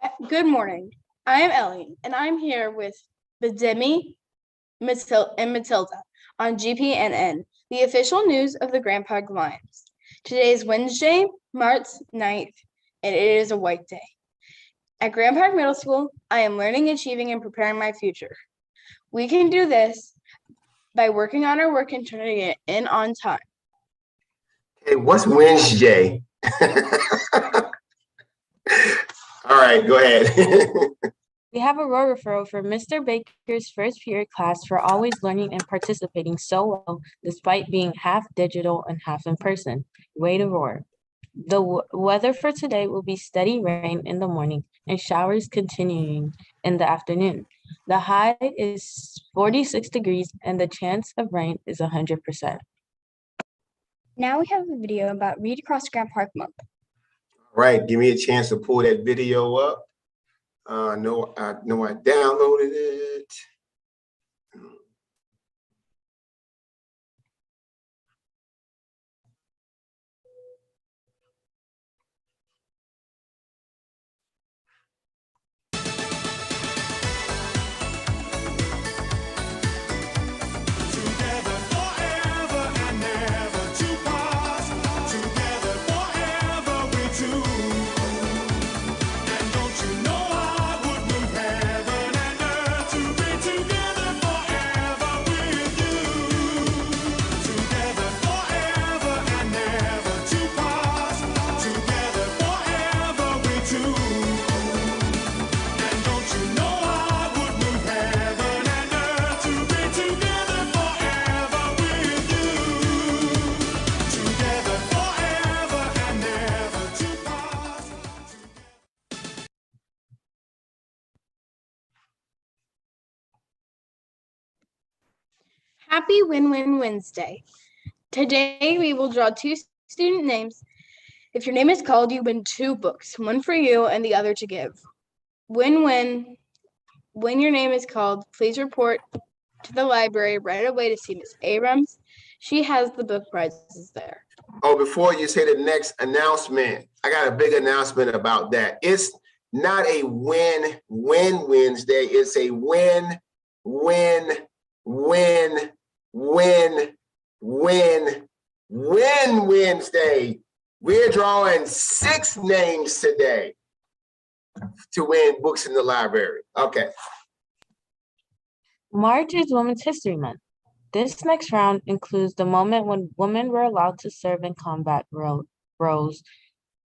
Good morning. I am Ellie, and I'm here with Demi, and Matilda on GPNN, the official news of the Grand Park Lions. Today is Wednesday, March 9th, and it is a white day. At Grand Park Middle School, I am learning, achieving, and preparing my future. We can do this by working on our work and turning it in on time. Hey, what's Wednesday? All right, go ahead. We have a roar referral for Mr. Baker's first period class for always learning and participating so well despite being half digital and half in person. Way to roar. The weather for today will be steady rain in the morning and showers continuing in the afternoon. The high is 46 degrees and the chance of rain is 100%. Now we have a video about Read Across Grand Park Month. All right, give me a chance to pull that video up. No, I downloaded it. Happy Win-Win Wednesday. Today we will draw two student names. If your name is called, you win 2 books, one for you and the other to give. Win-win. When your name is called, please report to the library right away to see Miss Abrams. She has the book prizes there. Oh, before you say the next announcement, I got a big announcement about that. It's not a win-win Wednesday. It's a win-win-win-win-win Wednesday. We're drawing 6 names today to win books in the library. Okay. March is Women's History Month. This next round includes the moment when women were allowed to serve in combat roles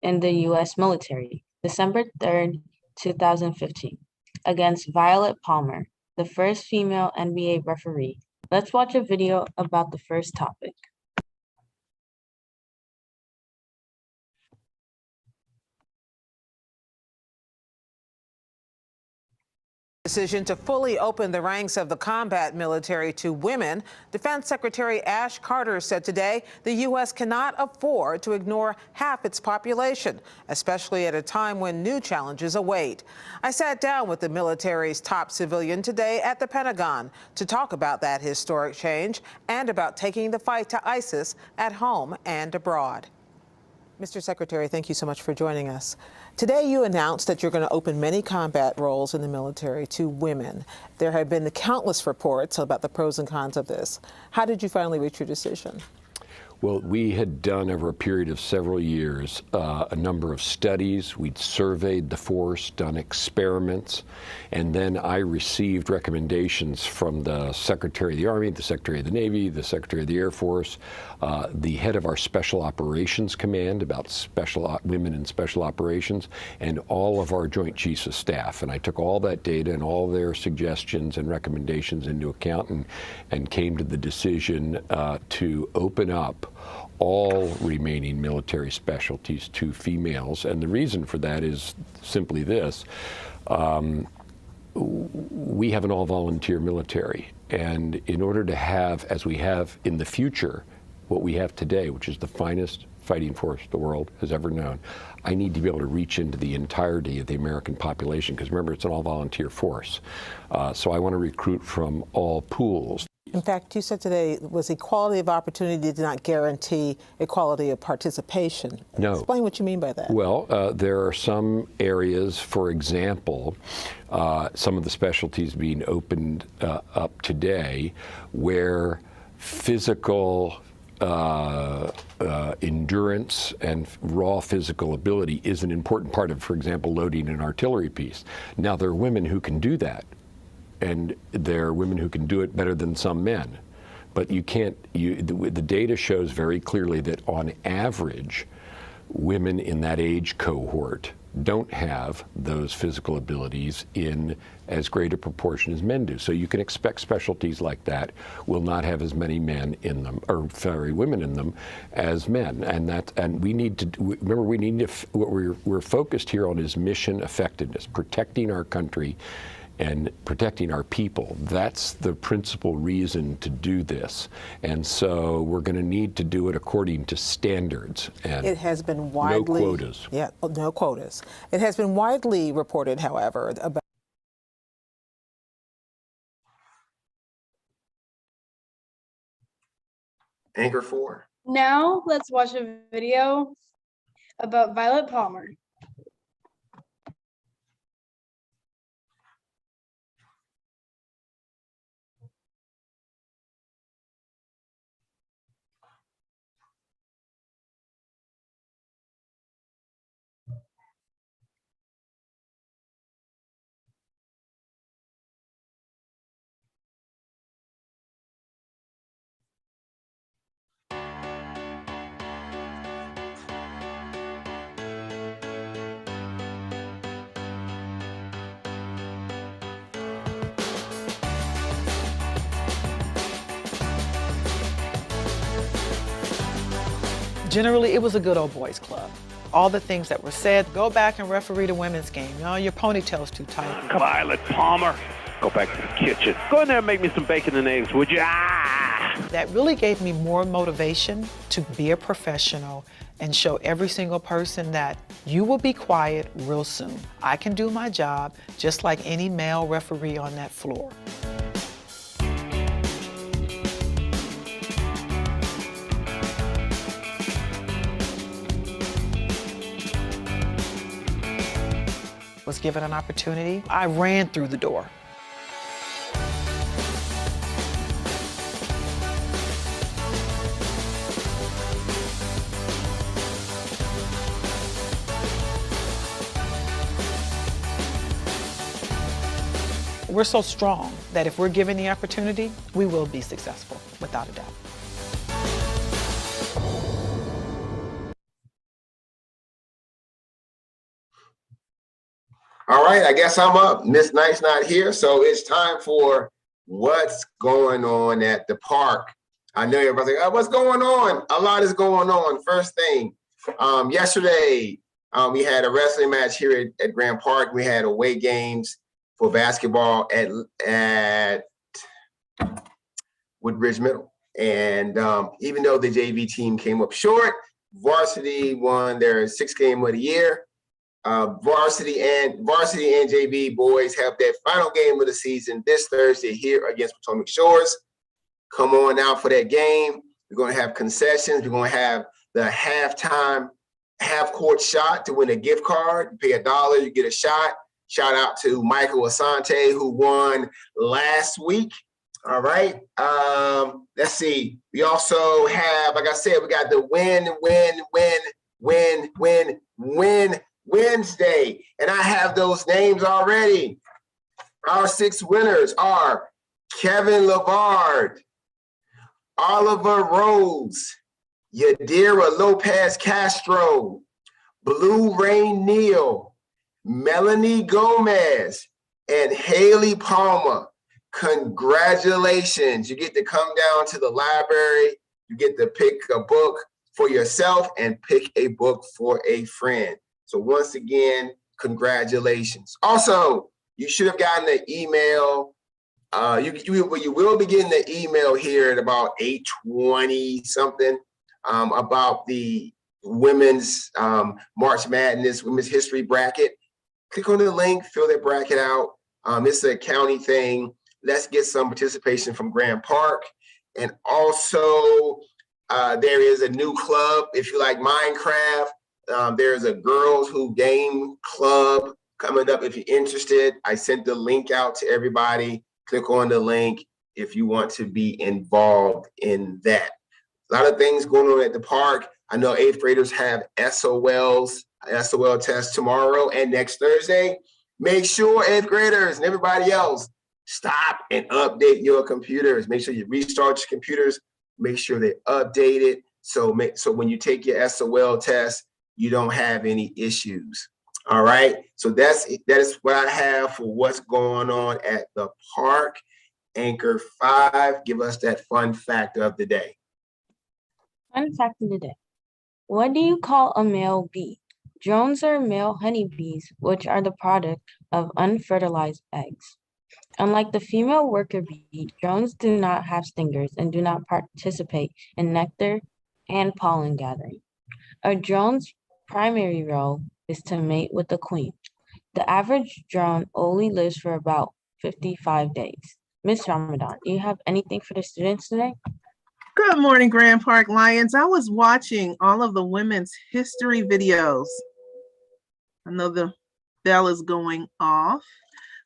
in the U.S. military, December 3rd, 2015, against Violet Palmer, the first female NBA referee. Let's watch a video about the first topic. Decision to fully open the ranks of the combat military to women, Defense Secretary Ash Carter said today the U.S. cannot afford to ignore half its population, especially at a time when new challenges await. I sat down with the military's top civilian today at the Pentagon to talk about that historic change and about taking the fight to ISIS at home and abroad. Mr. Secretary, thank you so much for joining us. Today you announced that you're going to open many combat roles in the military to women. There have been countless reports about the pros and cons of this. How did you finally reach your decision? Well, we had done over a period of several years a number of studies. We'd surveyed the force, done experiments, and then I received recommendations from the Secretary of the Army, the Secretary of the Navy, the Secretary of the Air Force, the head of our Special Operations Command about women in special operations, and all of our Joint Chiefs of Staff. And I took all that data and all their suggestions and recommendations into account and came to the decision to open up all remaining military specialties to females. And the reason for that is simply this. We have an all-volunteer military. And in order to have, as we have in the future, what we have today, which is the finest fighting force the world has ever known, I need to be able to reach into the entirety of the American population, because remember, it's an all-volunteer force. So I want to recruit from all pools. In fact, you said today was equality of opportunity did not guarantee equality of participation. No. Explain what you mean by that. Well, there are some areas, for example, some of the specialties being opened up today where physical endurance and raw physical ability is an important part of, for example, loading an artillery piece. Now, there are women who can do that, and there are women who can do it better than some men. But you can't, the data shows very clearly that on average, women in that age cohort don't have those physical abilities in as great a proportion as men do. So you can expect specialties like that will not have as many men in them, or sorry, women in them, as men. And we need to remember, we need to, what we're focused here on is mission effectiveness, protecting our country and protecting our people. That's the principal reason to do this. And so we're going to need to do it according to standards. And it has been widely— no quotas. Yeah, no quotas. It has been widely reported, however, about— Anchor 4. Now let's watch a video about Violet Palmer. Generally, it was a good old boys club. All the things that were said, go back and referee the women's game. You know, your ponytail's too tight. Violet Palmer, go back to the kitchen. Go in there and make me some bacon and eggs, would you? That really gave me more motivation to be a professional and show every single person that you will be quiet real soon. I can do my job just like any male referee on that floor. Was given an opportunity, I ran through the door. We're so strong that if we're given the opportunity, we will be successful, without a doubt. All right, I guess I'm up. Miss Knight's not here, so it's time for what's going on at the park. I know everybody's like, oh, what's going on? A lot is going on. First thing, yesterday we had a wrestling match here at Grant Park. We had away games for basketball at Woodbridge Middle. And even though the JV team came up short, varsity won their 6th game of the year. Varsity and JV boys have their final game of the season this Thursday here against Potomac Shores. Come on out for that game. We're going to have concessions. We're going to have the halftime half-court shot to win a gift card. You pay $1, you get a shot. Shout out to Michael Asante, who won last week. All right. Let's see. We also have, like I said, we got the win Wednesday, and I have those names already. Our 6 winners are Kevin Lavard, Oliver Rhodes, Yadira Lopez Castro, Blue Rain Neal, Melanie Gomez, and Haley Palmer. Congratulations. You get to come down to the library. You get to pick a book for yourself and pick a book for a friend. So once again, congratulations. Also, you should have gotten an email. You will be getting the email here at about 8:20 something about the women's March Madness, women's history bracket. Click on the link, fill that bracket out. It's a county thing. let's get some participation from Grant Park. And also, there is a new club. If you like Minecraft, there's a Girls Who Game Club coming up if you're interested. I sent the link out to everybody. Click on the link if you want to be involved in that. A lot of things going on at the park. I know 8th graders have SOL test tomorrow and next Thursday. Make sure 8th graders and everybody else stop and update your computers. Make sure you restart your computers. Make sure they're updated. So when you take your SOL test, you don't have any issues. All right. So that is what I have for what's going on at the park. Anchor 5, give us that fun fact of the day. Fun fact of the day. What do you call a male bee? Drones are male honeybees, which are the product of unfertilized eggs. Unlike the female worker bee, drones do not have stingers and do not participate in nectar and pollen gathering. A drone's primary role is to mate with the queen. The average drone only lives for about 55 days. Ms. Ramadan, do you have anything for the students today? Good morning, Grand Park Lions. I was watching all of the women's history videos. I know the bell is going off,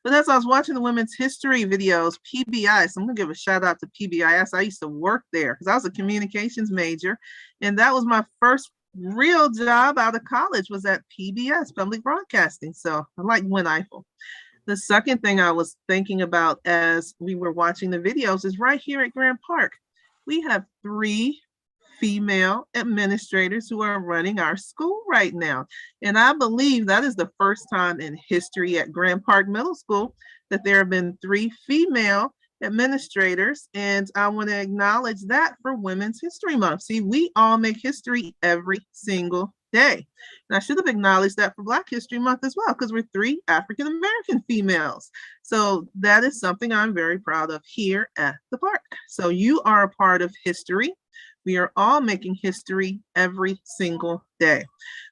but as I was watching the women's history videos, PBI, so I'm gonna give a shout out to PBIS. I used to work there because I was a communications major, and that was my first real job out of college was at PBS, Public Broadcasting. So I like Gwen Eiffel. The second thing I was thinking about as we were watching the videos is right here at Grand Park. We have 3 female administrators who are running our school right now. And I believe that is the first time in history at Grand Park Middle School that there have been 3 female administrators. And I want to acknowledge that for Women's History Month. See, we all make history every single day. And I should have acknowledged that for Black History Month as well, because we're 3 African-American females. So that is something I'm very proud of here at the park. So you are a part of history. We are all making history every single day.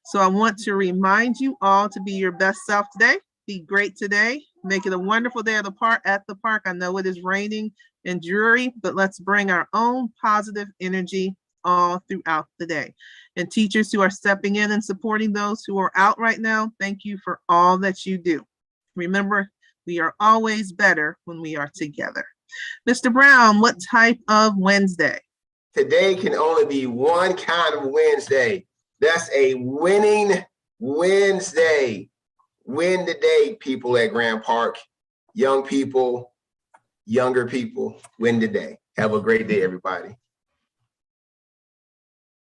So I want to remind you all to be your best self today. Be great today. Make it a wonderful day at the park. I know it is raining and dreary, but let's bring our own positive energy all throughout the day. And teachers who are stepping in and supporting those who are out right now, thank you for all that you do. Remember, we are always better when we are together. Mr. Brown, what type of Wednesday? Today can only be one kind of Wednesday. That's a winning Wednesday. Win the day, people at Grand Park. Young people, younger people, win the day. Have a great day, everybody.